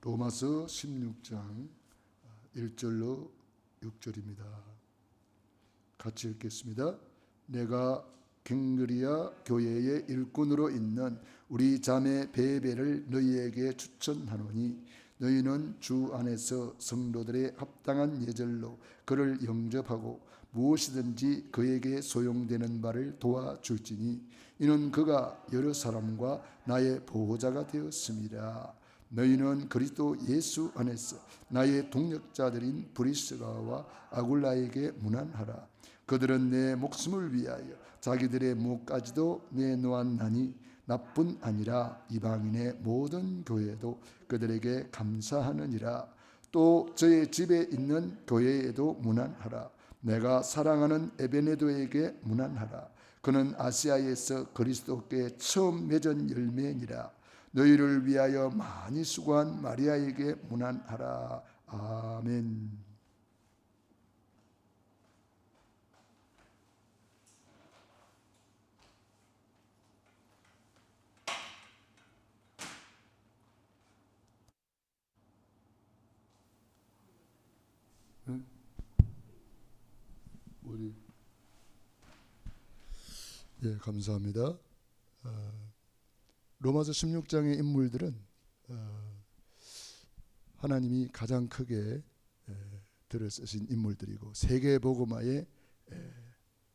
로마서 16장 1절로 6절입니다. 같이 읽겠습니다. 내가 갱그리아 교회의 일꾼으로 있는 우리 자매 베베를 너희에게 추천하노니 너희는 주 안에서 성도들의 합당한 예절로 그를 영접하고 무엇이든지 그에게 소용되는 바를 도와줄지니 이는 그가 여러 사람과 나의 보호자가 되었습니다. 너희는 그리스도 예수 안에서 나의 동력자들인 브리스가와 아굴라에게 문안하라. 그들은 내 목숨을 위하여 자기들의 목까지도 내놓았나니 나뿐 아니라 이방인의 모든 교회도 그들에게 감사하느니라. 또 저의 집에 있는 교회에도 문안하라. 내가 사랑하는 에베네도에게 문안하라. 그는 아시아에서 그리스도께 처음 맺은 열매니라. 너희를 위하여 많이 수고한 마리아에게 문안하라. 아멘. 예, 감사합니다. 로마서 16장의 인물들은 하나님이 가장 크게 들어 쓰신 인물들이고 세계 복음화의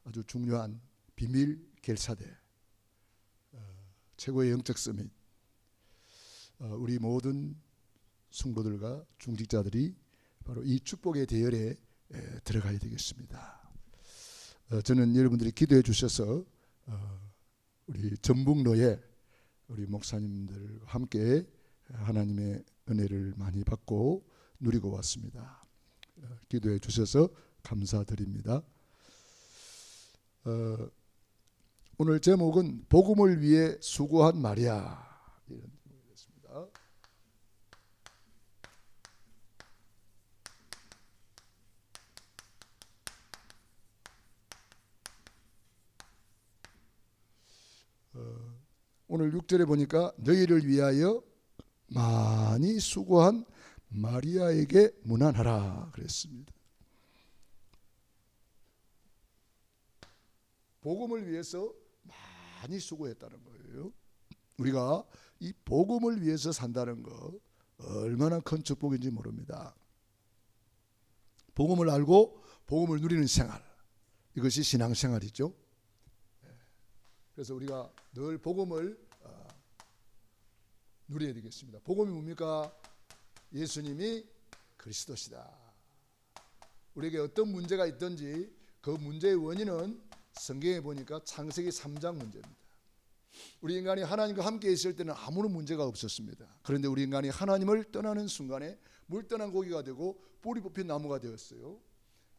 아주 중요한 비밀 결사대, 최고의 영적 서밋, 우리 모든 성도들과 중직자들이 바로 이 축복의 대열에 들어가야 되겠습니다. 저는 여러분들이 기도해 주셔서 우리 전북로에 우리 목사님들과 함께 하나님의 은혜를 많이 받고 누리고 왔습니다. 기도해 주셔서 감사드립니다. 오늘 제목은 복음을 위해 수고한 마리아, 이런 제목이었습니다. 오늘 6절에 보니까 너희를 위하여 많이 수고한 마리아에게 문안하라 그랬습니다. 복음을 위해서 많이 수고했다는 거예요. 우리가 이 복음을 위해서 산다는 거 얼마나 큰 축복인지 모릅니다. 복음을 알고 복음을 누리는 생활, 이것이 신앙생활이죠. 그래서 우리가 늘 복음을 누려야 되겠습니다. 복음이 뭡니까? 예수님이 그리스도시다. 우리에게 어떤 문제가 있든지 그 문제의 원인은 성경에 보니까 창세기 3장 문제입니다. 우리 인간이 하나님과 함께 있을 때는 아무런 문제가 없었습니다. 그런데 우리 인간이 하나님을 떠나는 순간에 물 떠난 고기가 되고 뿌리 뽑힌 나무가 되었어요.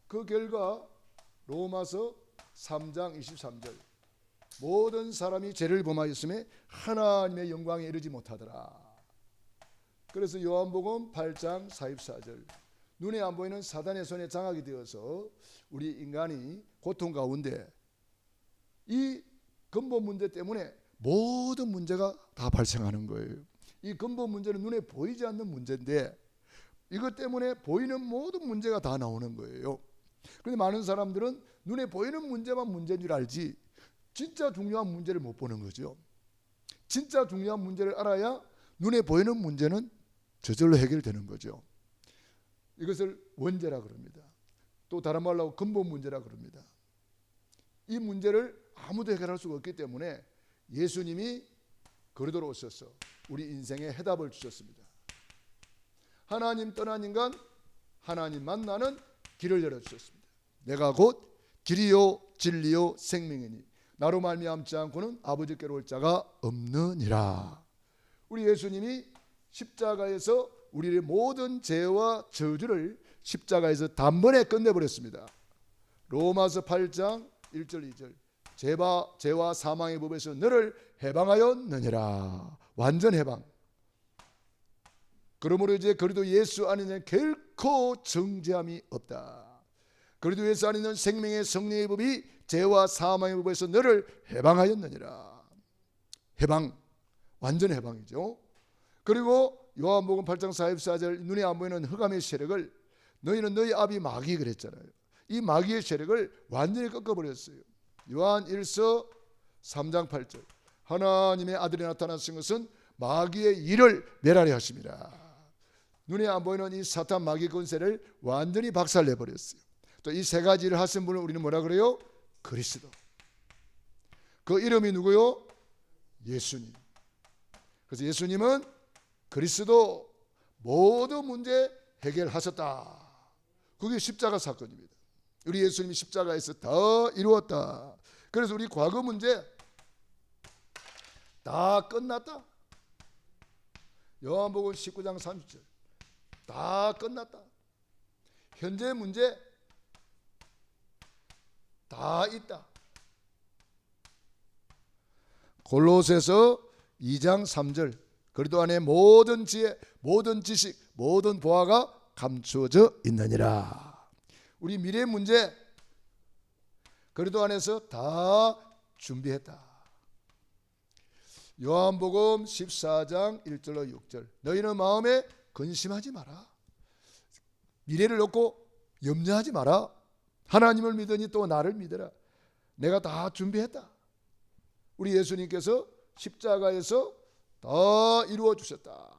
그 결과 로마서 3장 23절, 모든 사람이 죄를 범하였음에 하나님의 영광에 이르지 못하더라. 그래서 요한복음 8장 44절, 눈에 안 보이는 사단의 손에 장악이 되어서 우리 인간이 고통 가운데 이 근본 문제 때문에 모든 문제가 다 발생하는 거예요. 이 근본 문제는 눈에 보이지 않는 문제인데 이것 때문에 보이는 모든 문제가 다 나오는 거예요. 그런데 많은 사람들은 눈에 보이는 문제만 문제인 줄 알지 진짜 중요한 문제를 못 보는 거죠. 진짜 중요한 문제를 알아야 눈에 보이는 문제는 저절로 해결되는 거죠. 이것을 원죄라 그럽니다. 또 다른 말로 하고 근본 문제라 그럽니다. 이 문제를 아무도 해결할 수가 없기 때문에 예수님이 그리도로 오셔서 우리 인생에 해답을 주셨습니다. 하나님 떠난 인간, 하나님 만나는 길을 열어주셨습니다. 내가 곧 길이요 진리요 생명이니 나로 말미암지 않고는 아버지께로 올 자가 없느니라. 우리 예수님이 십자가에서 우리의 모든 죄와 저주를 십자가에서 단번에 끝내버렸습니다. 로마서 8장 1절 2절, 죄와 사망의 법에서 너를 해방하였느니라. 완전 해방. 그러므로 이제 그리도 예수 안에는 결코 정죄함이 없다. 그리도 예수 안에는 생명의 성령의 법이 죄와 사망의 법에서 너를 해방하였느니라. 해방, 완전 해방이죠. 그리고 요한복음 8장 44절 눈에 안 보이는 흑암의 세력을 너희는 너희 아비 마귀 그랬잖아요. 이 마귀의 세력을 완전히 꺾어버렸어요. 요한 1서 3장 8절 하나님의 아들이 나타나신 것은 마귀의 일을 멸하려 하심이라. 눈에 안 보이는 이 사탄 마귀 권세를 완전히 박살내버렸어요. 또 이 세 가지를 하신 분을 우리는 뭐라 그래요? 그리스도. 그 이름이 누구요? 예수님. 그래서 예수님은 그리스도 모든 문제 해결하셨다. 그게 십자가 사건입니다. 우리 예수님이 십자가에서 다 이루었다. 그래서 우리 과거 문제 다 끝났다. 요한복음 19장 30절 다 끝났다. 현재 문제 다 있다. 골로새서 2장 3절 그리스도 안에 모든 지혜, 모든 지식, 모든 보화가 감추어져 있느니라. 우리 미래 문제 그리스도 안에서 다 준비했다. 요한복음 14장 1절로 6절 너희는 마음에 근심하지 마라. 미래를 놓고 염려하지 마라. 하나님을 믿으니 또 나를 믿어라. 내가 다 준비했다. 우리 예수님께서 십자가에서 다 이루어 주셨다.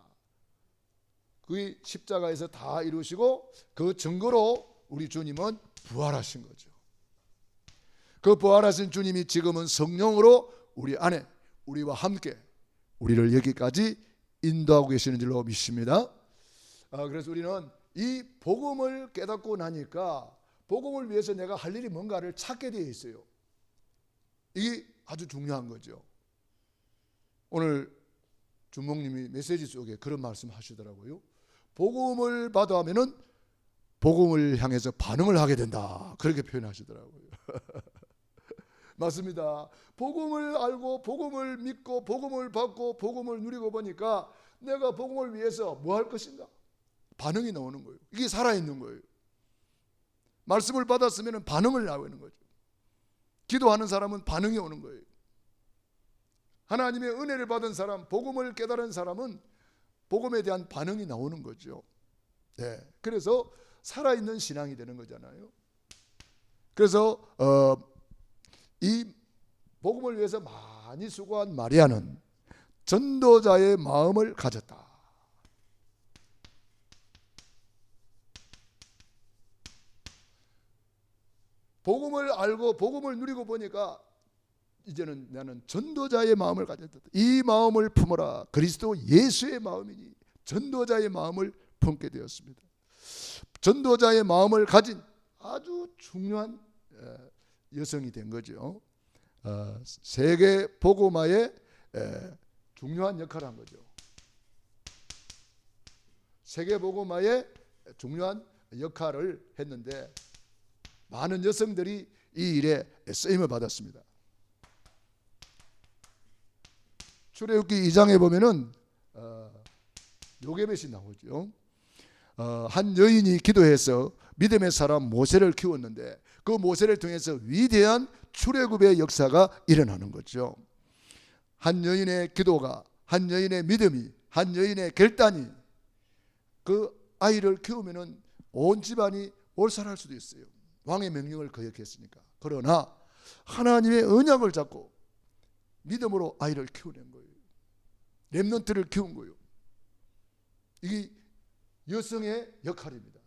그 십자가에서 다 이루시고 그 증거로 우리 주님은 부활하신 거죠. 그 부활하신 주님이 지금은 성령으로 우리 안에 우리와 함께 우리를 여기까지 인도하고 계시는 줄로 믿습니다. 그래서 우리는 이 복음을 깨닫고 나니까 복음을 위해서 내가 할 일이 뭔가를 찾게 되어 있어요. 이게 아주 중요한 거죠. 오늘 주목님이 메시지 속에 그런 말씀 하시더라고요. 복음을 받아하면은 복음을 향해서 반응을 하게 된다. 그렇게 표현하시더라고요. 맞습니다. 복음을 알고 복음을 믿고 복음을 받고 복음을 누리고 보니까 내가 복음을 위해서 뭐 할 것인가? 반응이 나오는 거예요. 이게 살아있는 거예요. 말씀을 받았으면 반응을 나오는 거죠. 기도하는 사람은 반응이 오는 거예요. 하나님의 은혜를 받은 사람, 복음을 깨달은 사람은 복음에 대한 반응이 나오는 거죠. 네, 그래서 살아있는 신앙이 되는 거잖아요. 그래서 이 복음을 위해서 많이 수고한 마리아는 전도자의 마음을 가졌다. 복음을 알고 복음을 누리고 보니까 이제는 나는 전도자의 마음을 가졌다. 이 마음을 품어라. 그리스도 예수의 마음이니 전도자의 마음을 품게 되었습니다. 전도자의 마음을 가진 아주 중요한 여성이 된 거죠. 세계 복음화의 중요한 역할을 한 거죠. 세계 복음화의 중요한 역할을 했는데 많은 여성들이 이 일에 쓰임을 받았습니다. 출애굽기 2장에 보면은 요게벳이 나오죠. 한 여인이 기도해서 믿음의 사람 모세를 키웠는데 그 모세를 통해서 위대한 출애굽의 역사가 일어나는 거죠. 한 여인의 기도가, 한 여인의 믿음이, 한 여인의 결단이 그 아이를 키우면은 온 집안이 올살할 수도 있어요. 왕의 명령을 거역했으니까. 그러나 하나님의 언약을 잡고 믿음으로 아이를 키워낸 거예요. 렘넌트를 키운 거예요. 이게 여성의 역할입니다.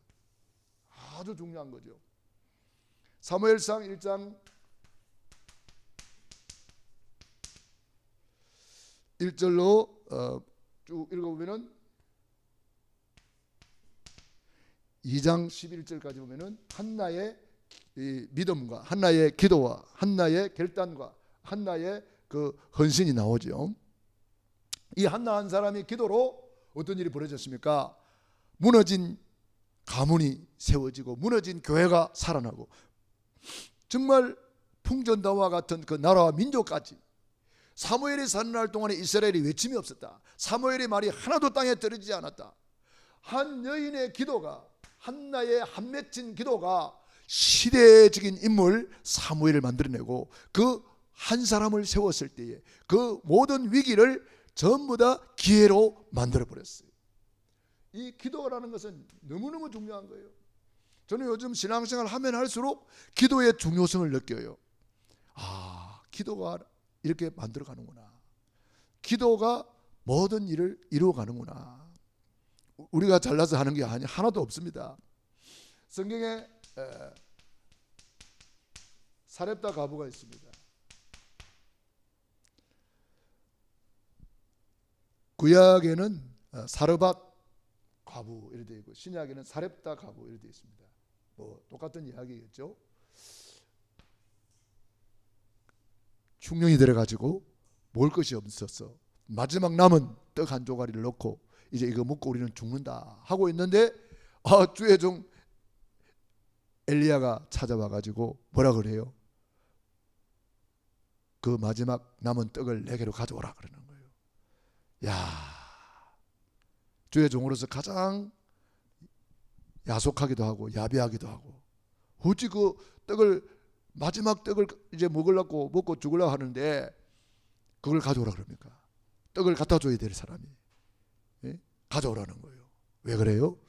아주 중요한 거죠. 사무엘상 1장 1절로 쭉 읽어보면은 2장 11절까지 보면은 한나의 이 믿음과 한나의 기도와 한나의 결단과 한나의 그 헌신이 나오죠. 이 한나 한 사람의 기도로 어떤 일이 벌어졌습니까? 무너진 가문이 세워지고 무너진 교회가 살아나고 정말 풍전다와 같은 그 나라와 민족까지 사무엘이 사는 날 동안에 이스라엘이 외침이 없었다. 사무엘의 말이 하나도 땅에 떨어지지 않았다. 한 여인의 기도가 한나의 한 맺힌 기도가 시대적인 인물 사무엘을 만들어내고 그 한 사람을 세웠을 때에 그 모든 위기를 전부 다 기회로 만들어버렸어요. 이 기도라는 것은 너무너무 중요한 거예요. 저는 요즘 신앙생활 하면 할수록 기도의 중요성을 느껴요. 기도가 이렇게 만들어가는구나. 기도가 모든 일을 이루어가는구나. 우리가 잘나서 하는 게 하나도 없습니다. 성경에 사렙다 과부가 있습니다. 구약에는 사르밧 과부 이렇게 되어 있고 신약에는 사렙다 과부 이렇게 되어 있습니다. 뭐 똑같은 이야기겠죠. 흉년이 들어가지고 먹을 것이 없었어. 마지막 남은 떡 한 조가리를 넣고 이제 이거 먹고 우리는 죽는다 하고 있는데 주의 종 엘리야가 찾아와 가지고 뭐라 그래요? 그 마지막 남은 떡을 내게로 가져오라 그러는 거예요. 야, 주의 종으로서 가장 야속하기도 하고 야비하기도 하고 어찌 그 떡을 마지막 떡을 이제 먹으려고 먹고 죽으려고 하는데 그걸 가져오라 그럽니까? 떡을 갖다 줘야 될 사람이 가져오라는 거예요. 왜 그래요?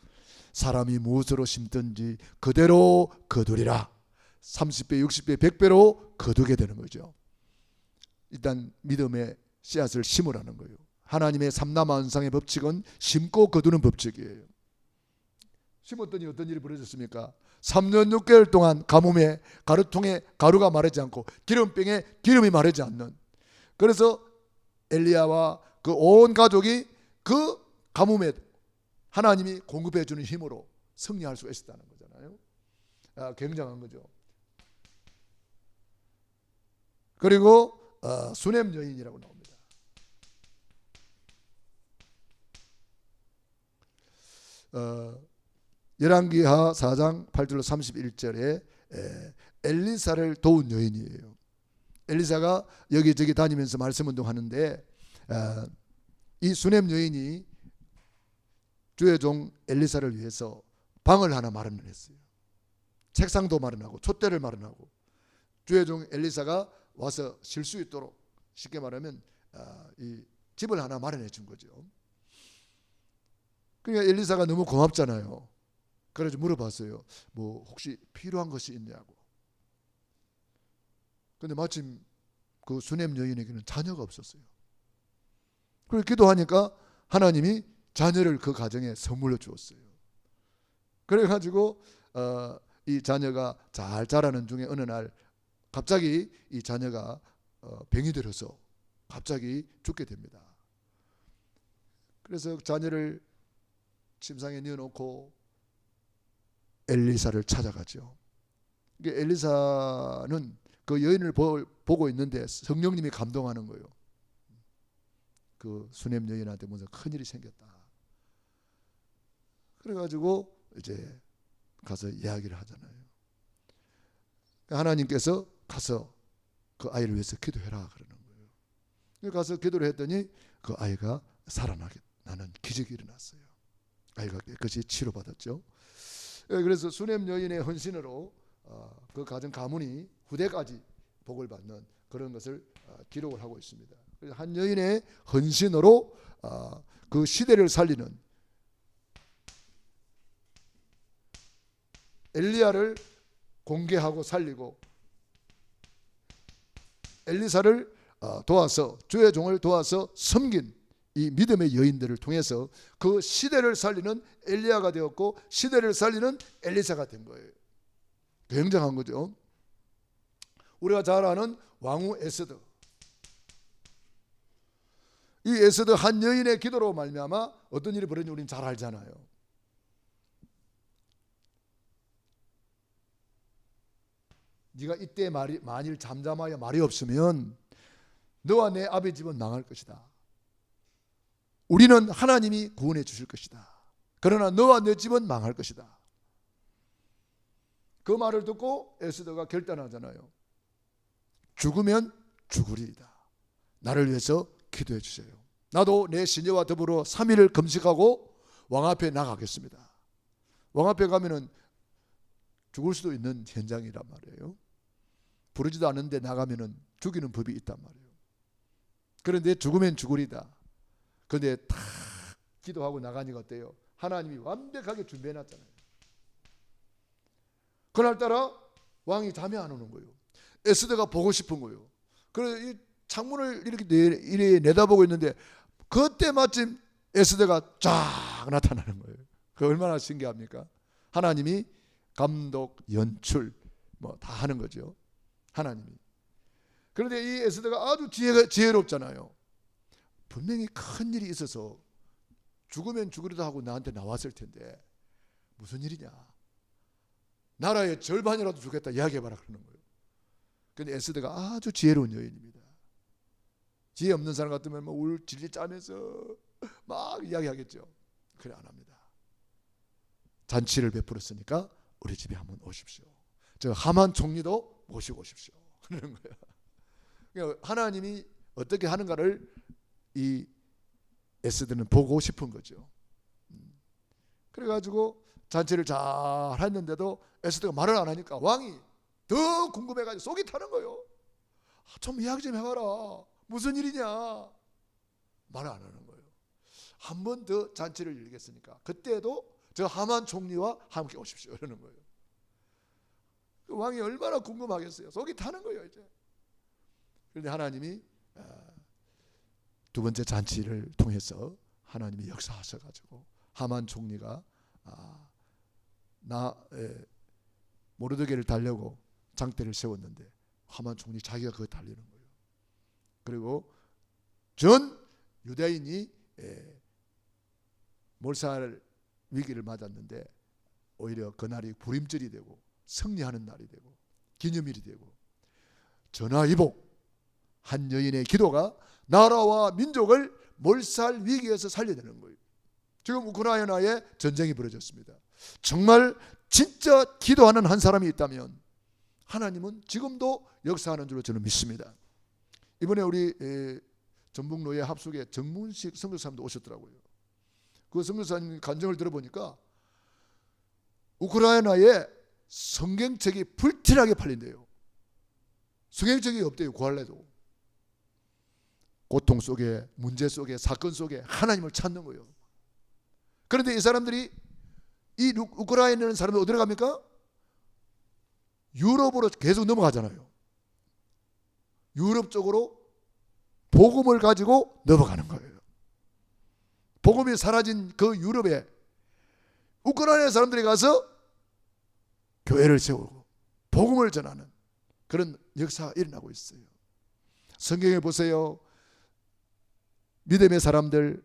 사람이 무엇으로 심든지 그대로 거두리라. 30배, 60배, 100배로 거두게 되는 거죠. 일단 믿음의 씨앗을 심으라는 거예요. 하나님의 삼라만상의 법칙은 심고 거두는 법칙이에요. 심었더니 어떤 일이 벌어졌습니까? 3년 6개월 동안 가뭄에 가루통에 가루가 마르지 않고 기름병에 기름이 마르지 않는, 그래서 엘리야와 그 온 가족이 그 가뭄에 하나님이 공급해 주는 힘으로 승리할 수가 있었다는 거잖아요. 굉장한 거죠. 그리고 수넴 여인이라고 나옵니다. 열왕기하 4장 8절로 31절에 엘리사를 도운 여인이에요. 엘리사가 여기저기 다니면서 말씀 운동하는데 이 수넴 여인이 주의 종 엘리사를 위해서 방을 하나 마련했어요. 책상도 마련하고 촛대를 마련하고 주의 종 엘리사가 와서 쉴 수 있도록, 쉽게 말하면 이 집을 하나 마련해 준 거죠. 그러니까 엘리사가 너무 고맙잖아요. 그래서 물어봤어요. 뭐 혹시 필요한 것이 있냐고. 근데 마침 그 수넴 여인에게는 자녀가 없었어요. 그래서 기도하니까 하나님이 자녀를 그 가정에 선물로 주었어요. 그래가지고 이 자녀가 잘 자라는 중에 어느 날 갑자기 이 자녀가 병이 들어서 갑자기 죽게 됩니다. 그래서 자녀를 침상에 넣어놓고 엘리사를 찾아가죠. 엘리사는 그 여인을 보고 있는데 성령님이 감동하는 거예요. 그 수넴 여인한테 무슨 큰일이 생겼다. 그래가지고 이제 가서 이야기를 하잖아요. 하나님께서 가서 그 아이를 위해서 기도해라 그러는 거예요. 가서 기도를 했더니 그 아이가 살아나게 나는 기적이 일어났어요. 아이가 깨끗이 치료받았죠. 그래서 수넴 여인의 헌신으로 그 가정 가문이 후대까지 복을 받는 그런 것을 기록을 하고 있습니다. 그래서 한 여인의 헌신으로 그 시대를 살리는 엘리야를 공개하고 살리고 엘리사를 도와서 주의 종을 도와서 섬긴 이 믿음의 여인들을 통해서 그 시대를 살리는 엘리야가 되었고 시대를 살리는 엘리사가 된 거예요. 굉장한 거죠. 우리가 잘 아는 왕후 에스더. 이 에스더 한 여인의 기도로 말미암아 어떤 일이 벌어진지 우리는 잘 알잖아요. 네가 이때 만일 잠잠하여 말이 없으면 너와 내 아버지 집은 망할 것이다. 우리는 하나님이 구원해 주실 것이다. 그러나 너와 내 집은 망할 것이다. 그 말을 듣고 에스더가 결단하잖아요. 죽으면 죽으리이다. 나를 위해서 기도해 주세요. 나도 내 시녀와 더불어 3일을 금식하고 왕 앞에 나가겠습니다. 왕 앞에 가면은 죽을 수도 있는 현장이란 말이에요. 부르지도 않는데 나가면은 죽이는 법이 있단 말이에요. 그런데 죽으면 죽으리다. 그런데 탁 기도하고 나가니까 어때요? 하나님이 완벽하게 준비해놨잖아요. 그날따라 왕이 잠이 안 오는 거예요. 에스더가 보고 싶은 거예요. 그래서 이 창문을 이렇게 내다보고 있는데 그때 마침 에스더가 쫙 나타나는 거예요. 그 얼마나 신기합니까? 하나님이 감독, 연출 뭐 다 하는 거죠. 하나님이. 그런데 이 에스더가 아주 지혜롭잖아요. 분명히 큰 일이 있어서 죽으면 죽으리다 하고 나한테 나왔을 텐데 무슨 일이냐? 나라의 절반이라도 주겠다 이야기해봐라 그러는 거예요. 그런데 에스더가 아주 지혜로운 여인입니다. 지혜 없는 사람 같으면 뭐 질질 짜면서 막 이야기하겠죠. 그래 안 합니다. 잔치를 베풀었으니까 우리 집에 한번 오십시오. 저 하만 총리도 모시고 오십시오. 그러는 거예요. 그러니까 하나님이 어떻게 하는가를 이 에스더는 보고 싶은 거죠. 그래가지고 잔치를 잘 했는데도 에스더가 말을 안 하니까 왕이 더 궁금해가지고 속이 타는 거예요. 좀 이야기 좀 해봐라. 무슨 일이냐? 말을 안 하는 거예요. 한 번 더 잔치를 열겠으니까 그때도 저 하만 총리와 함께 오십시오. 이러는 거예요. 그 왕이 얼마나 궁금하겠어요. 속이 타는 거예요 이제. 그런데 하나님이 두 번째 잔치를 통해서 하나님이 역사하셔가지고 하만 총리가 모르드게를 달려고 장대를 세웠는데 하만 총리 자기가 그거 달리는 거예요. 그리고 전 유대인이 몰살 위기를 맞았는데 오히려 그날이 불임절이 되고 승리하는 날이 되고 기념일이 되고 전화위복 한 여인의 기도가 나라와 민족을 몰살 위기에서 살려내는 거예요. 지금 우크라이나에 전쟁이 벌어졌습니다. 정말 진짜 기도하는 한 사람이 있다면 하나님은 지금도 역사하는 줄로 저는 믿습니다. 이번에 우리 전북노예 합숙에 정문식 선교사님도 오셨더라고요. 그 선교사님 간증을 들어보니까 우크라이나에 성경책이 불티나게 팔린대요. 성경책이 없대요. 구할래도. 고통 속에, 문제 속에, 사건 속에 하나님을 찾는 거예요. 그런데 이 사람들이 이 우크라이나에 있는 사람들 어디로 갑니까? 유럽으로 계속 넘어가잖아요. 유럽 쪽으로 복음을 가지고 넘어가는 거예요. 복음이 사라진 그 유럽에 우크라이나 사람들이 가서 교회를 세우고 복음을 전하는 그런 역사가 일어나고 있어요. 성경에 보세요. 믿음의 사람들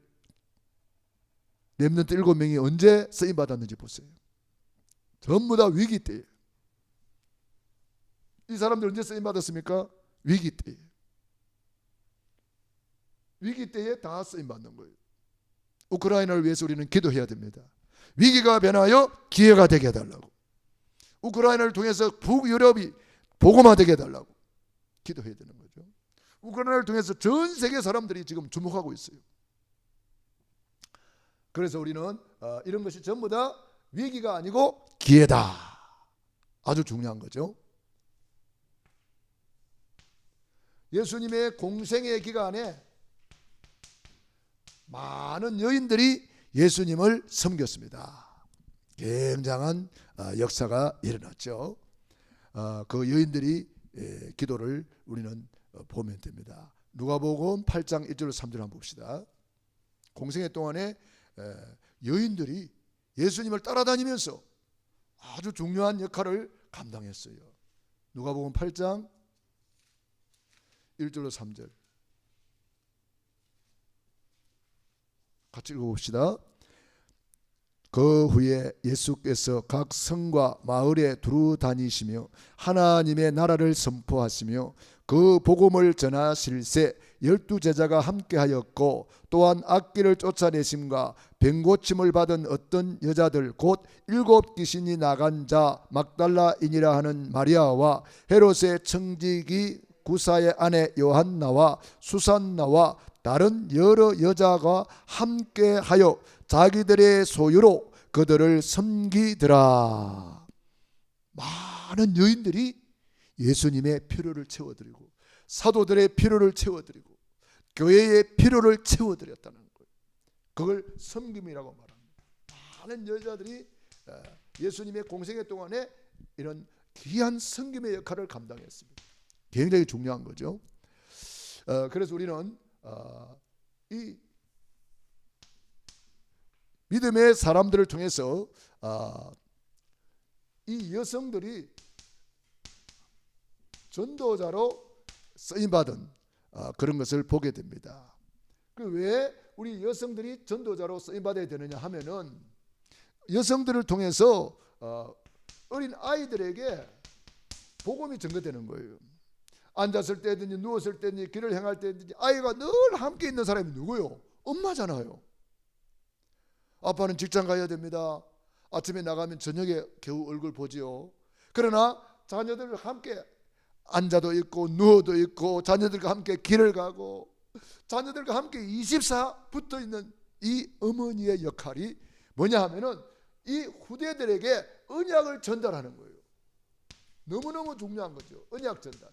렘넌트 7명이 언제 쓰임 받았는지 보세요. 전부 다 위기 때에. 이 사람들 언제 쓰임 받았습니까? 위기 때에. 위기 때에 다 쓰임 받는 거예요. 우크라이나를 위해서 우리는 기도해야 됩니다. 위기가 변하여 기회가 되게 해달라고. 우크라이나를 통해서 북유럽이 복음화되게 해달라고 기도해야 되는 거죠. 우크라이나를 통해서 전 세계 사람들이 지금 주목하고 있어요. 그래서 우리는 이런 것이 전부 다 위기가 아니고 기회다. 아주 중요한 거죠. 예수님의 공생의 기간에 많은 여인들이 예수님을 섬겼습니다. 굉장한 역사가 일어났죠. 그 여인들이 기도를 우리는 보면 됩니다. 누가복음 8장 1절 3절 한번 봅시다. 공생애 동안에 여인들이 예수님을 따라다니면서 아주 중요한 역할을 감당했어요. 누가복음 8장 1절로 3절 같이 읽어봅시다. 그 후에 예수께서 각 성과 마을에 두루 다니시며 하나님의 나라를 선포하시며 그 복음을 전하실새 12 제자가 함께하였고 또한 악귀를 쫓아내심과 병고침을 받은 어떤 여자들 곧 7 귀신이 나간 자 막달라인이라 하는 마리아와 헤롯의 청지기 구사의 아내 요한나와 수산나와 다른 여러 여자가 함께하여 자기들의 소유로 그들을 섬기더라. 많은 여인들이 예수님의 필요를 채워드리고 사도들의 필요를 채워드리고 교회의 필요를 채워드렸다는 거예요. 그걸 섬김이라고 말합니다. 많은 여자들이 예수님의 공생애 동안에 이런 귀한 섬김의 역할을 감당했습니다. 굉장히 중요한 거죠. 그래서 우리는 이 믿음의 사람들을 통해서 이 여성들이 전도자로 쓰임받은 그런 것을 보게 됩니다. 왜 우리 여성들이 전도자로 쓰임받아야 되느냐 하면은 여성들을 통해서 어린 아이들에게 복음이 전거되는 거예요. 앉았을 때든지 누웠을 때든지 길을 행할 때든지 아이가 늘 함께 있는 사람이 누구요? 엄마잖아요. 아빠는 직장 가야 됩니다. 아침에 나가면 저녁에 겨우 얼굴 보지요. 그러나 자녀들과 함께 앉아도 있고 누워도 있고 자녀들과 함께 길을 가고 자녀들과 함께 24 붙어 있는 이 어머니의 역할이 뭐냐 하면은 이 후대들에게 언약을 전달하는 거예요. 너무너무 중요한 거죠. 언약 전달.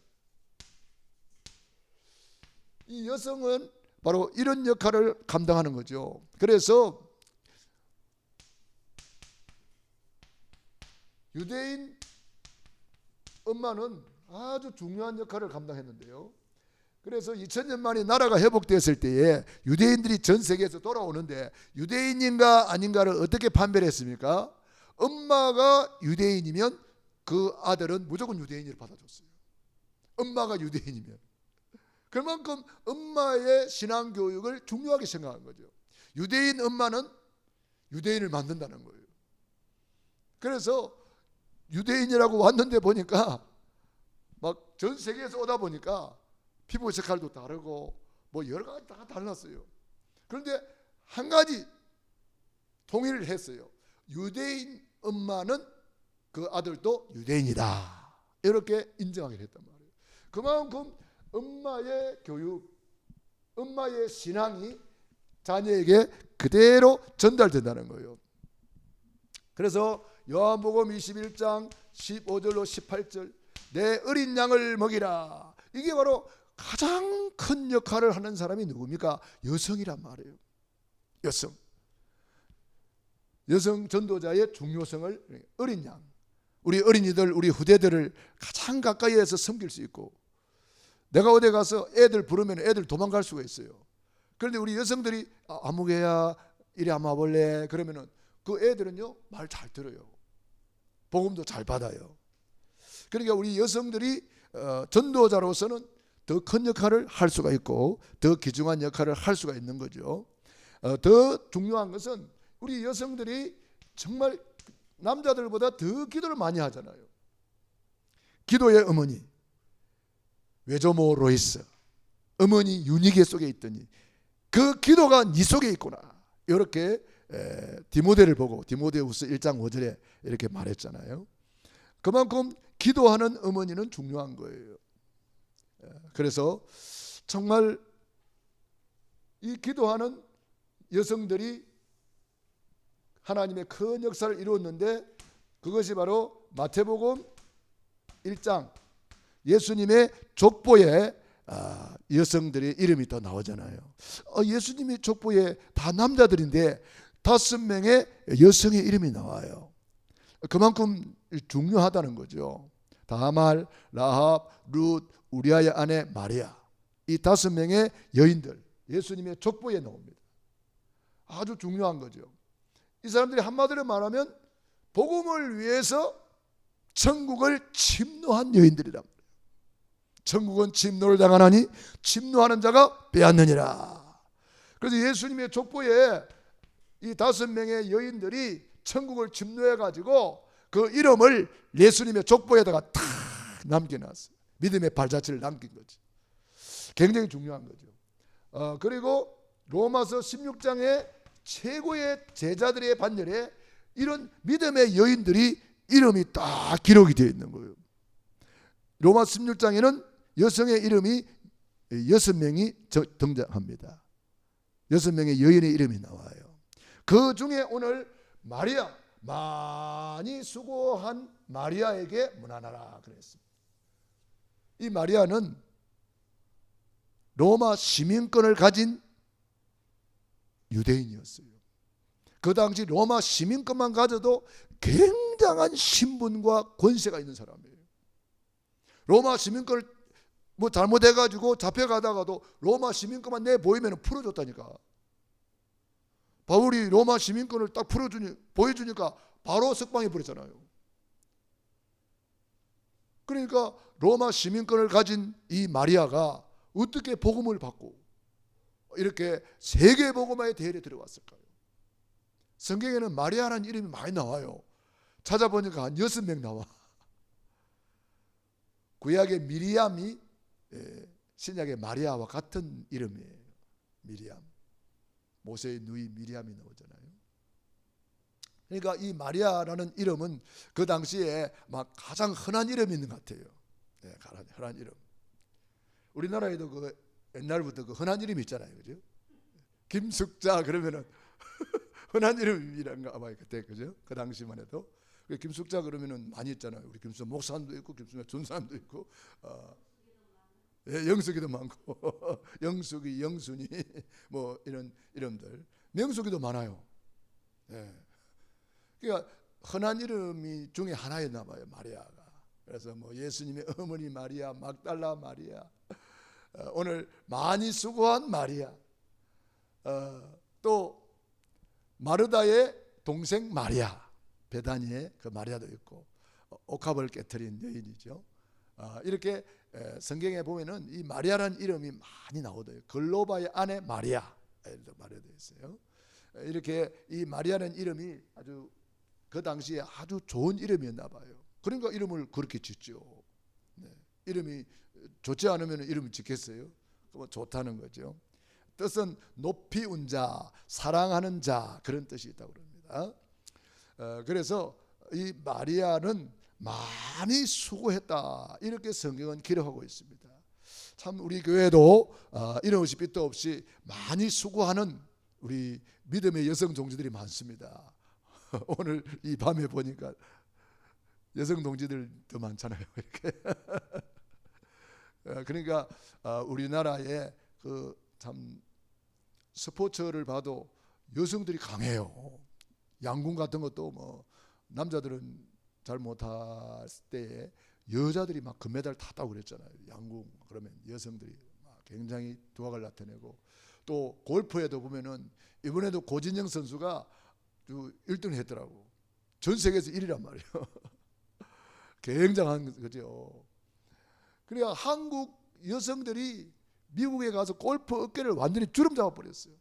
이 여성은 바로 이런 역할을 감당하는 거죠. 그래서 유대인 엄마는 아주 중요한 역할을 감당했는데요. 그래서 2000년 만에 나라가 회복되었을 때에 유대인들이 전 세계에서 돌아오는데 유대인인가 아닌가를 어떻게 판별했습니까? 엄마가 유대인이면 그 아들은 무조건 유대인을 받아줬어요. 엄마가 유대인이면. 그만큼 엄마의 신앙교육을 중요하게 생각한 거죠. 유대인 엄마는 유대인을 만든다는 거예요. 그래서 유대인이라고 왔는데 보니까 막 전 세계에서 오다 보니까 피부 색깔도 다르고 뭐 여러 가지 다 달랐어요. 그런데 한 가지 통일을 했어요. 유대인 엄마는 그 아들도 유대인이다. 이렇게 인정하게 했단 말이에요. 그만큼 엄마의 교육, 엄마의 신앙이 자녀에게 그대로 전달된다는 거예요. 그래서 요한복음 21장 15절로 18절 내 어린 양을 먹이라. 이게 바로 가장 큰 역할을 하는 사람이 누굽니까? 여성이란 말이에요. 여성 전도자의 중요성을 어린 양, 우리 어린이들, 우리 후대들을 가장 가까이에서 섬길 수 있고 내가 어디 가서 애들 부르면 애들 도망갈 수가 있어요. 그런데 우리 여성들이 아무개야 이리 한번 와볼래 그러면은 그 애들은요 말 잘 들어요. 복음도 잘 받아요. 그러니까 우리 여성들이 전도자로서는 더 큰 역할을 할 수가 있고 더 귀중한 역할을 할 수가 있는 거죠. 더 중요한 것은 우리 여성들이 정말 남자들보다 더 기도를 많이 하잖아요. 기도의 어머니 외조모 로이스, 어머니 유니게 속에 있더니 그 기도가 네 속에 있구나. 이렇게 디모데를 보고 디모데후서 1장 5절에 이렇게 말했잖아요. 그만큼 기도하는 어머니는 중요한 거예요. 그래서 정말 이 기도하는 여성들이 하나님의 큰 역사를 이루었는데 그것이 바로 마태복음 1장 예수님의 족보에 여성들의 이름이 또 나오잖아요. 예수님의 족보에 다 남자들인데 5명의 여성의 이름이 나와요. 그만큼 중요하다는 거죠. 다말, 라합, 룻, 우리아의 아내 마리아, 이 5명의 여인들 예수님의 족보에 나옵니다. 아주 중요한 거죠. 이 사람들이 한마디로 말하면 복음을 위해서 천국을 침노한 여인들이란 말이에요. 천국은 침노를 당하나니 침노하는 자가 빼앗느니라. 그래서 예수님의 족보에 이 5명의 여인들이 천국을 침노해 가지고 그 이름을 예수님의 족보에다가 탁 남겨놨어요. 믿음의 발자취를 남긴 거죠. 굉장히 중요한 거죠. 그리고 로마서 16장에 최고의 제자들의 반열에 이런 믿음의 여인들이 이름이 딱 기록이 되어 있는 거예요. 로마 16장에는 여성의 이름이 6명이 등장합니다. 6명의 여인의 이름이 나와요. 그 중에 오늘 마리아, 많이 수고한 마리아에게 문안하라 그랬습니다. 이 마리아는 로마 시민권을 가진 유대인이었어요. 그 당시 로마 시민권만 가져도 굉장한 신분과 권세가 있는 사람이에요. 로마 시민권을 뭐 잘못해가지고 잡혀가다가도 로마 시민권만 내보이면 풀어줬다니까. 바울이 로마 시민권을 딱 보여주니까 바로 석방해 버렸잖아요. 그러니까 로마 시민권을 가진 이 마리아가 어떻게 복음을 받고 이렇게 세계 복음화의 대열에 들어왔을까요? 성경에는 마리아라는 이름이 많이 나와요. 찾아보니까 한 6명 나와. 구약의 미리암이 신약의 마리아와 같은 이름이에요. 미리암. 모세의 누이 미리암이 나오잖아요. 그러니까 이 마리아라는 이름은 그 당시에 막 가장 흔한 이름이 있는 것 같아요. 네, 흔한 이름. 우리나라에도 그 옛날부터 그 흔한 이름이 있잖아요, 그죠? 김숙자 그러면은 흔한 이름이란가 봐요 그때, 그죠? 그 당시만 해도 김숙자 그러면은 많이 있잖아요. 우리 김숙자 목사님도 있고 김숙자 전사님도 있고, 영숙이도 많고 영숙이, 영순이 뭐 이런 이름들, 명숙이도 많아요. 예. 그러니까 흔한 이름이 중에 하나였나 봐요, 마리아가. 그래서 뭐 예수님의 어머니 마리아, 막달라 마리아, 오늘 많이 수고한 마리아, 또 마르다의 동생 마리아, 베다니의 그 마리아도 있고, 옥합을 깨트린 여인이죠. 이렇게 성경에 보면은 이 마리아라는 이름이 많이 나오더요. 글로바의 아내 마리아, 마리아도 있어요. 이렇게 이 마리아라는 이름이 아주 그 당시에 아주 좋은 이름이었나 봐요. 그러니까 이름을 그렇게 짓죠. 네. 이름이 좋지 않으면 이름을 짓겠어요? 그건 좋다는 거죠. 뜻은 높이 운 자, 사랑하는 자, 그런 뜻이 있다고 그럽니다. 그래서 이 마리아는 많이 수고했다, 이렇게 성경은 기록하고 있습니다. 참 우리 교회도 이런 없이 빛도 없이 많이 수고하는 우리 믿음의 여성 동지들이 많습니다. 오늘 이 밤에 보니까 여성 동지들도 많잖아요, 이렇게. 그러니까 우리나라의 그 참 스포츠를 봐도 여성들이 강해요. 양궁 같은 것도 뭐 남자들은 잘 못할 때에 여자들이 막 금메달 탔다고 그랬잖아요. 양궁 그러면 여성들이 막 굉장히 두각을 나타내고, 또 골프에도 보면은 이번에도 고진영 선수가 1등 했더라고. 전 세계에서 1위란 말이에요. 굉장한 거죠. 그러니까 한국 여성들이 미국에 가서 골프 어깨를 완전히 주름 잡아버렸어요.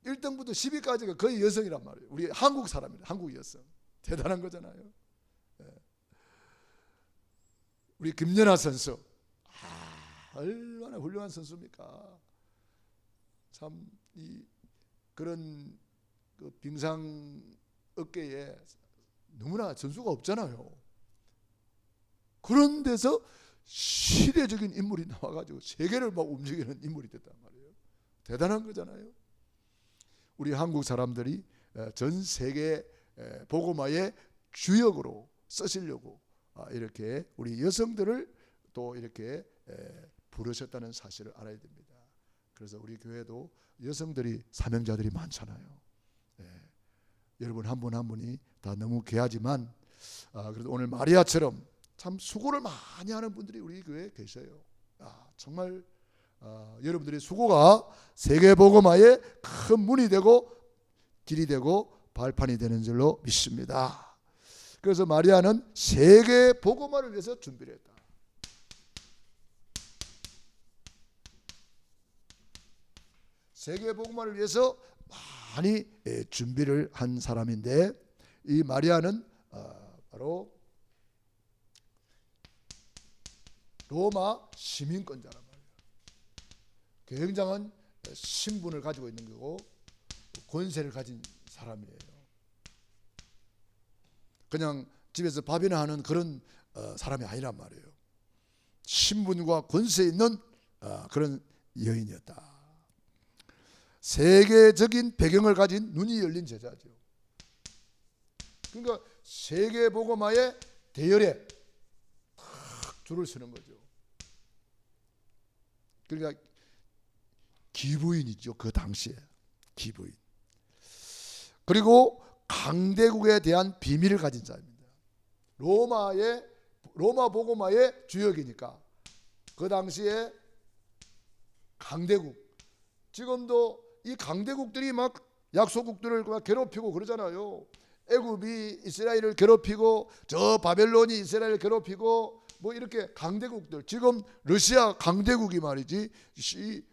1등부터 10위까지가 거의 여성이란 말이에요. 우리 한국 사람이에요. 한국 여성. 대단한 거잖아요. 우리 김연아 선수, 얼마나 훌륭한 선수입니까? 참 이 그런 그 빙상 어깨에 너무나 전수가 없잖아요. 그런 데서 시대적인 인물이 나와가지고 세계를 막 움직이는 인물이 됐단 말이에요. 대단한 거잖아요. 우리 한국 사람들이 전 세계 복음화의 주역으로 쓰시려고 이렇게 우리 여성들을 또 이렇게 부르셨다는 사실을 알아야 됩니다. 그래서 우리 교회도 여성들이 사명자들이 많잖아요. 여러분 한 분 한 분이 다 너무 귀하지만 그래도 오늘 마리아처럼 참 수고를 많이 하는 분들이 우리 교회에 계셔요. 정말 여러분들의 수고가 세계 복음화의 큰 문이 되고 길이 되고 발판이 되는 줄로 믿습니다. 그래서 마리아는 세계 복음화를 위해서 준비를 했다. 세계 복음화를 위해서 많이 준비를 한 사람인데, 이 마리아는 바로 로마 시민권자란 말이에요. 굉장한 신분을 가지고 있는 거고 권세를 가진 사람이에요. 그냥 집에서 밥이나 하는 그런 사람이 아니란 말이에요. 신분과 권세 있는 그런 여인이었다. 세계적인 배경을 가진 눈이 열린 제자죠. 그러니까 세계 복음화의 대열에 줄을 서는 거죠. 그러니까 기부인이죠. 그 당시에 기부인. 그리고 강대국에 대한 비밀을 가진 자입니다. 로마 복음화의 주역이니까 그 당시에 강대국, 지금도 이 강대국들이 막 약소국들을 막 괴롭히고 그러잖아요. 애굽이 이스라엘을 괴롭히고 저 바벨론이 이스라엘을 괴롭히고 뭐 이렇게 강대국들, 지금 러시아 강대국이 말이지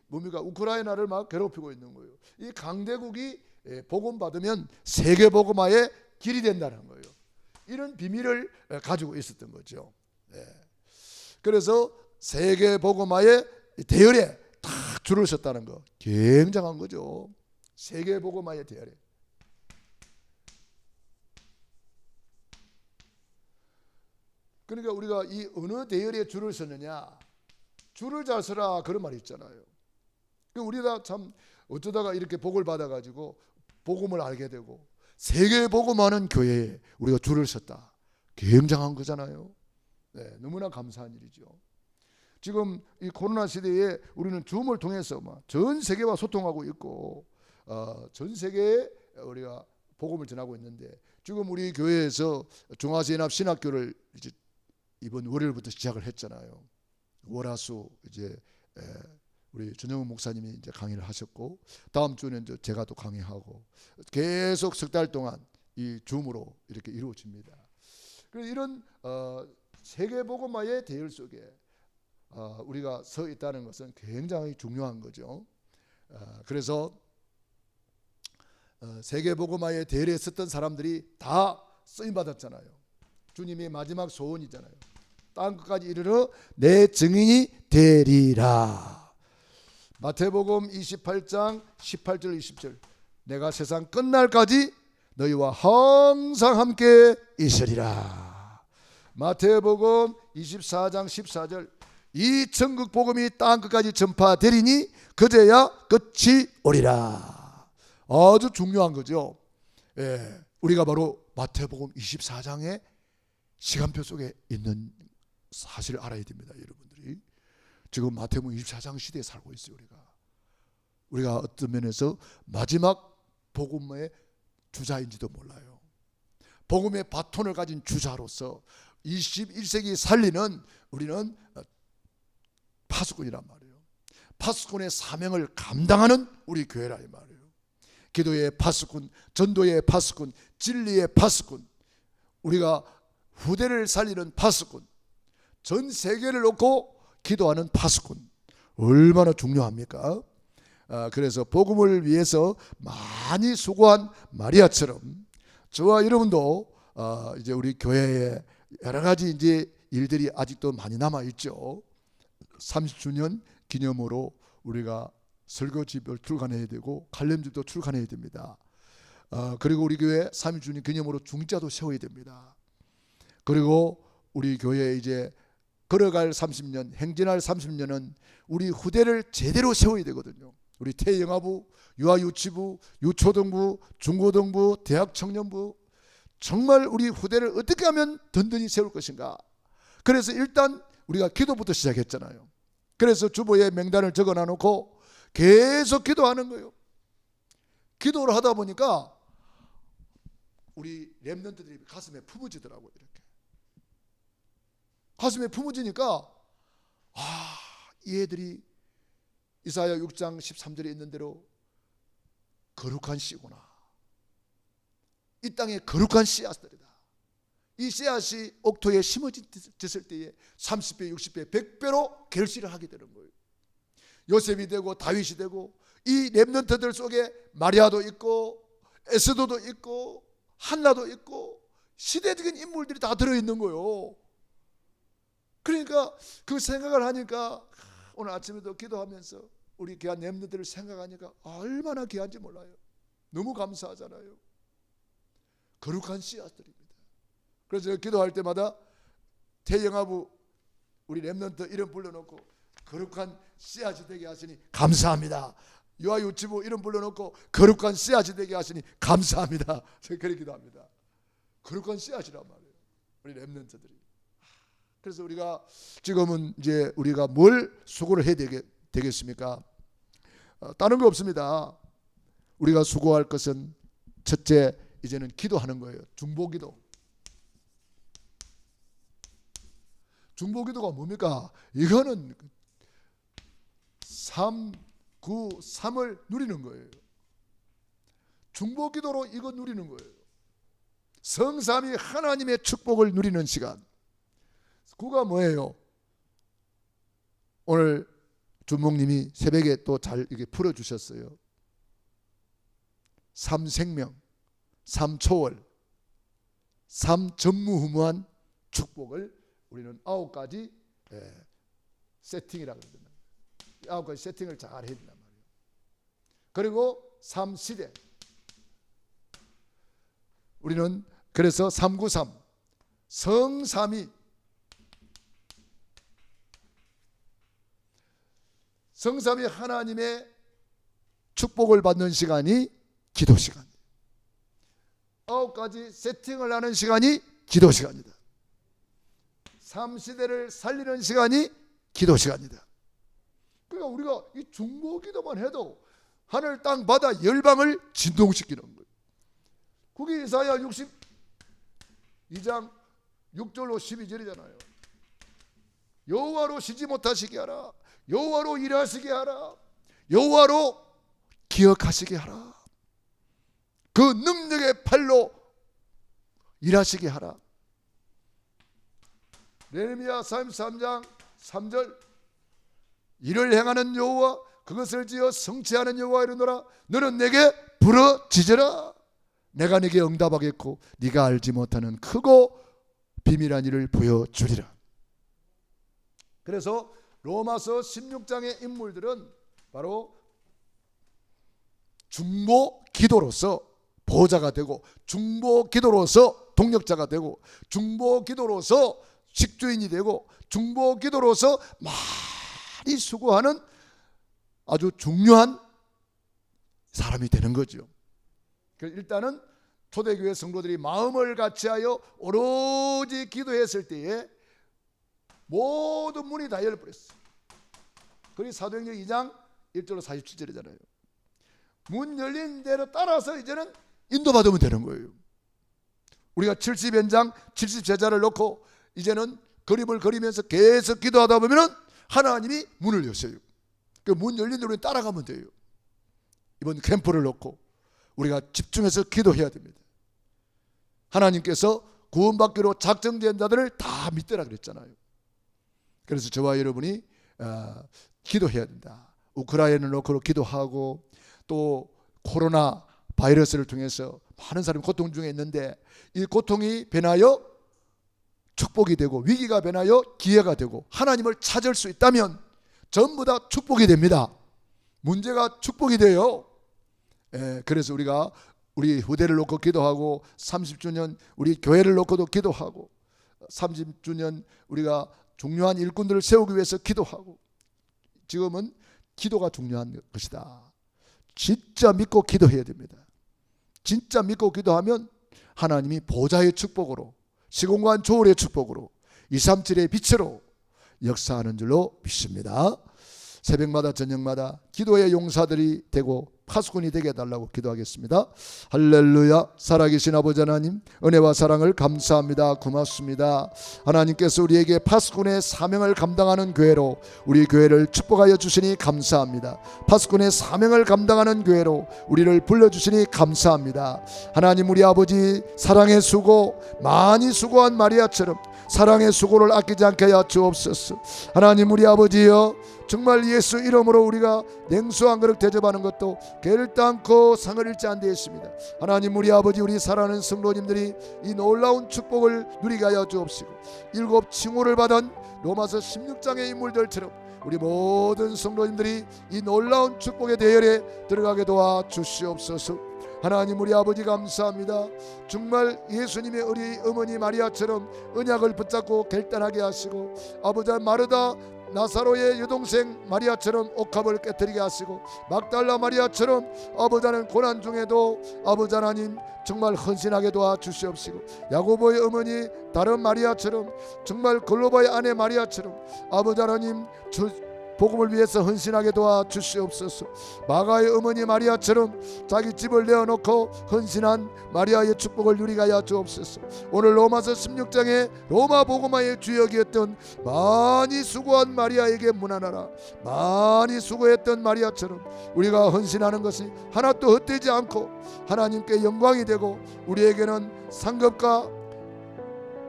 뭡니까 우크라이나를 막 괴롭히고 있는 거예요. 이 강대국이 복음 받으면 세계 복음화의 길이 된다는 거예요. 이런 비밀을 가지고 있었던 거죠. 그래서 세계 복음화의 대열에 딱 줄을 섰다는 거 굉장한 거죠. 세계 복음화의 대열에. 그러니까 우리가 이 어느 대열에 줄을 섰느냐, 줄을 잘 서라 그런 말이 있잖아요. 우리가 참 어쩌다가 이렇게 복을 받아가지고 복음을 알게 되고 세계 복음하는 교회에 우리가 줄을 섰다. 굉장한 거잖아요. 네, 너무나 감사한 일이죠. 지금 이 코로나 시대에 우리는 줌을 통해서 전 세계와 소통하고 있고 전 세계에 우리가 복음을 전하고 있는데, 지금 우리 교회에서 중화세연합 신학교를 이제 이번 월요일부터 시작을 했잖아요. 월화수 이제 우리 전영훈 목사님이 이제 강의를 하셨고, 다음 주는 이제 제가 또 강의하고 계속 석 달 동안 이 줌으로 이렇게 이루어집니다. 그래서 이런 세계 복음화의 대열 속에 우리가 서 있다는 것은 굉장히 중요한 거죠. 그래서 세계 복음화의 대열에 섰던 사람들이 다 쓰임 받았잖아요. 주님의 마지막 소원이잖아요. 땅 끝까지 이르러 내 증인이 되리라. 마태복음 28장 18절 20절, 내가 세상 끝날까지 너희와 항상 함께 있으리라. 마태복음 24장 14절, 이 전국 복음이 땅 끝까지 전파되리니 그제야 끝이 오리라. 아주 중요한 거죠. 우리가 바로 마태복음 24장의 시간표 속에 있는 사실을 알아야 됩니다. 여러분들이 지금 마태복음 24장 시대에 살고 있어요. 우리가 어떤 면에서 마지막 복음의 주자인지도 몰라요. 복음의 바톤을 가진 주자로서 21세기 살리는 우리는 파수꾼이란 말이에요. 파수꾼의 사명을 감당하는 우리 교회라 이 말이에요. 기도의 파수꾼, 전도의 파수꾼, 진리의 파수꾼, 우리가 후대를 살리는 파수꾼, 전 세계를 놓고 기도하는 파수꾼, 얼마나 중요합니까? 그래서 복음을 위해서 많이 수고한 마리아처럼 저와 여러분도 이제 우리 교회에 여러 가지 이제 일들이 아직도 많이 남아 있죠. 30주년 기념으로 우리가 설교집을 출간해야 되고 칼럼집도 출간해야 됩니다. 그리고 우리 교회 30주년 기념으로 중자도 세워야 됩니다. 그리고 우리 교회에 이제 걸어갈 30년, 행진할 30년은 우리 후대를 제대로 세워야 되거든요. 우리 태영아부, 유아유치부, 유초등부, 중고등부, 대학청년부, 정말 우리 후대를 어떻게 하면 든든히 세울 것인가. 그래서 일단 우리가 기도부터 시작했잖아요. 그래서 주보에 명단을 적어놔 놓고 계속 기도하는 거예요. 기도를 하다 보니까 우리 렘넌트들이 가슴에 품어지더라고요. 이렇게 가슴에 품어지니까 이 애들이 이사야 6장 13절에 있는 대로 거룩한 씨구나. 이 땅에 거룩한 씨앗들이다. 이 씨앗이 옥토에 심어졌을 때에 30배, 60배, 100배로 결실을 하게 되는 거예요. 요셉이 되고 다윗이 되고 이 렘넌트들 속에 마리아도 있고 에스더도 있고 한나도 있고 시대적인 인물들이 다 들어있는 거예요. 그러니까 그 생각을 하니까 오늘 아침에도 기도하면서 우리 귀한 렘넌트들을 생각하니까 얼마나 귀한지 몰라요. 너무 감사하잖아요. 거룩한 씨앗들입니다. 그래서 기도할 때마다 태영아부 우리 렘넌트 이름 불러놓고 거룩한 씨앗이 되게 하시니 감사합니다. 유아유치부 이름 불러놓고 거룩한 씨앗이 되게 하시니 감사합니다. 제가 그렇게 기도합니다. 거룩한 씨앗이란 말이에요. 우리 렘넌트들이. 그래서 우리가 지금은 이제 우리가 뭘 수고를 해야 되겠습니까? 다른 거 없습니다. 우리가 수고할 것은 첫째, 이제는 기도하는 거예요. 중보기도. 중보기도가 뭡니까? 이거는 3을 누리는 거예요. 중보기도로 이거 누리는 거예요. 성삼위 하나님의 축복을 누리는 시간. 그가 뭐예요? 오늘 주목님이 새벽에 또 잘 이렇게 풀어주셨어요. 3생명, 3초월, 3전무후무한 축복을 우리는 9가지 세팅이라고 그러잖아요. 9가지 세팅을 잘 해야 된단 말이에요. 그리고 3시대. 우리는 그래서 393 성삼위, 성삼위 하나님의 축복을 받는 시간이 기도 시간. 9가지 세팅을 하는 시간이 기도 시간이다. 3시대를 살리는 시간이 기도 시간이다. 그러니까 우리가 이 중보기도만 해도 하늘 땅 바다 열방을 진동시키는 거예요. 그게 이사야 62장 6절로 12절이잖아요. 여호와로 쉬지 못하시게 하라. 여호와로 일하시게 하라. 여호와로 기억하시게 하라. 그 능력의 팔로 일하시게 하라. 예레미야 33장 3절 이를 행하는 여호와 그것을 지어 성취하는 여호와 이르노라. 너는 내게 부르짖으라. 내가 네게 응답하겠고 네가 알지 못하는 크고 비밀한 일을 보여주리라. 그래서 로마서 16장의 인물들은 바로 중보 기도로서 보호자가 되고, 중보 기도로서 동력자가 되고, 중보 기도로서 식주인이 되고, 중보 기도로서 많이 수고하는 아주 중요한 사람이 되는 거죠. 일단은 초대교회 성도들이 마음을 같이하여 오로지 기도했을 때에 모든 문이 다 열려버렸어요. 그게 사도행전 2장 1절로 47절이잖아요. 문 열린 대로 따라서 이제는 인도받으면 되는 거예요. 우리가 70연장 70제자를 놓고 이제는 그림을 그리면서 계속 기도하다 보면 하나님이 문을 여셔요. 그 문 열린 대로 따라가면 돼요. 이번 캠프를 놓고 우리가 집중해서 기도해야 됩니다. 하나님께서 구원받기로 작정된 자들을 다 믿더라 그랬잖아요. 그래서 저와 여러분이 기도해야 된다. 우크라이나를 놓고 기도하고, 또 코로나 바이러스를 통해서 많은 사람이 고통 중에 있는데 이 고통이 변하여 축복이 되고, 위기가 변하여 기회가 되고, 하나님을 찾을 수 있다면 전부 다 축복이 됩니다. 문제가 축복이 돼요. 그래서 우리가 우리 후대를 놓고 기도하고, 30주년 우리 교회를 놓고도 기도하고, 30주년 우리가 중요한 일꾼들을 세우기 위해서 기도하고, 지금은 기도가 중요한 것이다. 진짜 믿고 기도해야 됩니다. 진짜 믿고 기도하면 하나님이 보좌의 축복으로, 시공간 조울의 축복으로, 237의 빛으로 역사하는 줄로 믿습니다. 새벽마다 저녁마다 기도의 용사들이 되고 파수꾼이 되게 해달라고 기도하겠습니다. 할렐루야. 살아계신 아버지 하나님, 은혜와 사랑을 감사합니다. 고맙습니다. 하나님께서 우리에게 파수꾼의 사명을 감당하는 교회로 우리 교회를 축복하여 주시니 감사합니다. 파수꾼의 사명을 감당하는 교회로 우리를 불러주시니 감사합니다. 하나님, 우리 아버지 사랑의 수고, 많이 수고한 마리아처럼 사랑의 수고를 아끼지 않게 하여 주옵소서. 하나님, 우리 아버지여, 정말 예수 이름으로 우리가 냉수 한 그릇 대접하는 것도 결단코 상을 잃지 않되었습니다. 하나님, 우리 아버지, 우리 사랑하는 성도님들이 이 놀라운 축복을 누리게 하여 주옵시고, 7 칭호를 받은 로마서 16장의 인물들처럼 우리 모든 성도님들이 이 놀라운 축복의 대열에 들어가게 도와 주시옵소서. 하나님, 우리 아버지 감사합니다. 정말 예수님의 우리 어머니 마리아처럼 언약을 붙잡고 결단하게 하시고, 아버지 마르다 나사로의 여동생 마리아처럼 옥합을 깨뜨리게 하시고, 막달라 마리아처럼 아버지는 고난 중에도 아버지 하나님 정말 헌신하게 도와주시옵시고, 야고보의 어머니 다른 마리아처럼, 정말 글로바의 아내 마리아처럼 아버지 하나님 복음을 위해서 헌신하게 도와주시옵소서. 마가의 어머니 마리아처럼 자기 집을 내어놓고 헌신한 마리아의 축복을 누리게 하여 주옵소서. 오늘 로마서 16장에 로마 복음화의 주역이었던 많이 수고한 마리아에게 문안하라. 많이 수고했던 마리아처럼 우리가 헌신하는 것이 하나도 헛되지 않고 하나님께 영광이 되고 우리에게는 상급과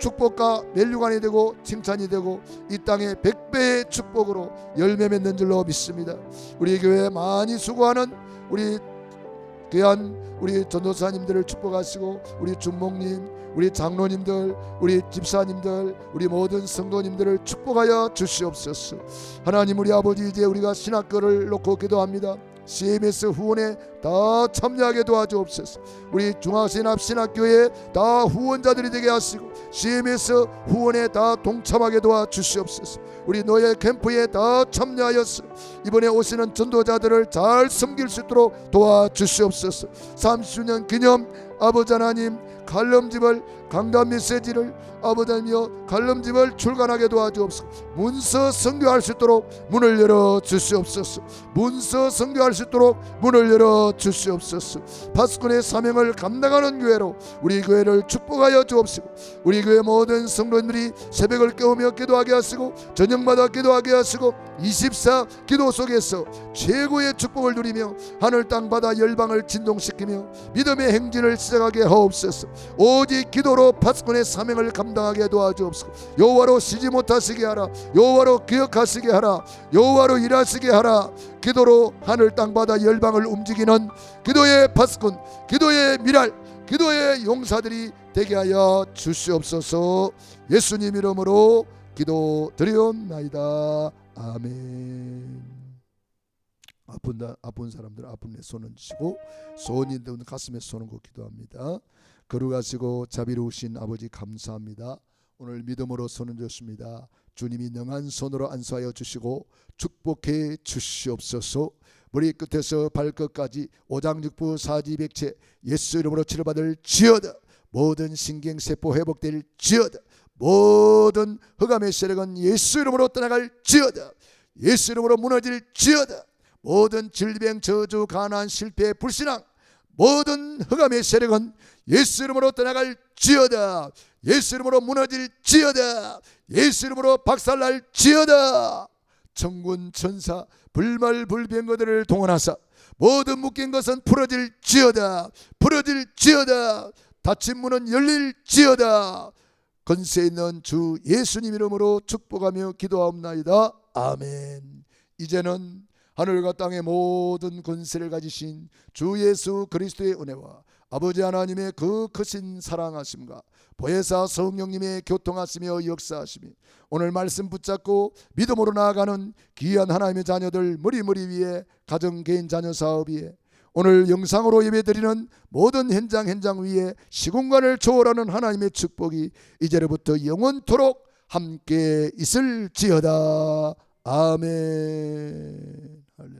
축복과 멸류관이 되고 칭찬이 되고 이 땅에 100배의 축복으로 열매 맺는 줄로 믿습니다. 우리 교회에 많이 수고하는 우리 귀한 우리 전도사님들을 축복하시고 우리 주목님, 우리 장로님들, 우리 집사님들, 우리 모든 성도님들을 축복하여 주시옵소서. 하나님 우리 아버지, 이제 우리가 신학교를 놓고 기도합니다. CMS 후원에 다 참여하게 도와주옵소서. 우리 중앙신합신학교에 다 후원자들이 되게 하시고 CMS 후원에 다 동참하게 도와주시옵소서. 우리 노예 캠프에 다 참여하여서 이번에 오시는 전도자들을 잘 섬길 수 있도록 도와주시옵소서. 30주년 기념 아버지 하나님 갈림집을 강단 메시지를 아버지 하나님이여 갈림집을 출간하게 도와주옵소서. 문서 선교할 수 있도록 문을 열어 주시옵소서. 문서 선교할 수 있도록 문을 열어 주시옵소서. 파수꾼의 사명을 감당하는 교회로 우리 교회를 축복하여 주옵시고 우리 교회 모든 성도님들이 새벽을 깨우며 기도하게 하시고 저녁마다 기도하게 하시고 24 기도 속에서 최고의 축복을 누리며 하늘 땅 바다 열방을 진동시키며 믿음의 행진을 시작하게 하옵소서. 오직 기도로 파수꾼의 사명을 감당하게 도와주옵소서. 여호와로 쉬지 못하시게 하라. 여호와로 기억하시게 하라. 여호와로 일하시게 하라. 기도로 하늘 땅 바다 열방을 움직이는 기도의 파수꾼, 기도의 미랄, 기도의 용사들이 되게 하여 주시옵소서. 예수님 이름으로 기도드리옵나이다. 아멘. 아픈 사람들 아픈 데 손을 쥐고 소원이 있는 가슴에 손을 얹고 기도합니다. 거룩하시고 자비로우신 아버지 감사합니다. 오늘 믿음으로 손을 줬습니다. 주님이 능한 손으로 안수하여 주시고 축복해 주시옵소서. 머리 끝에서 발끝까지 오장육부 사지백체 예수 이름으로 치료받을 지어다. 모든 신경세포 회복될 지어다. 모든 흑암의 세력은 예수 이름으로 떠나갈 지어다. 예수 이름으로 무너질 지어다. 모든 질병, 저주, 가난, 실패, 불신앙, 모든 흑암의 세력은 예수 이름으로 떠나갈 지어다. 예수 이름으로 무너질 지어다. 예수 이름으로 박살날 지어다. 천군 천사 불말불병거들을 동원하사 모든 묶인 것은 풀어질 지어다. 풀어질 지어다. 닫힌 문은 열릴 지어다. 권세 있는 주 예수님 이름으로 축복하며 기도하옵나이다. 아멘. 이제는 하늘과 땅의 모든 권세를 가지신 주 예수 그리스도의 은혜와 아버지 하나님의 그 크신 사랑하심과 보혜사 성령님의 교통하시며 역사하심이 오늘 말씀 붙잡고 믿음으로 나아가는 귀한 하나님의 자녀들 머리 위에 가정 개인 자녀 사업 위에 오늘 영상으로 예배드리는 모든 현장 위에 시공간을 초월하는 하나님의 축복이 이제로부터 영원토록 함께 있을지어다. 아멘.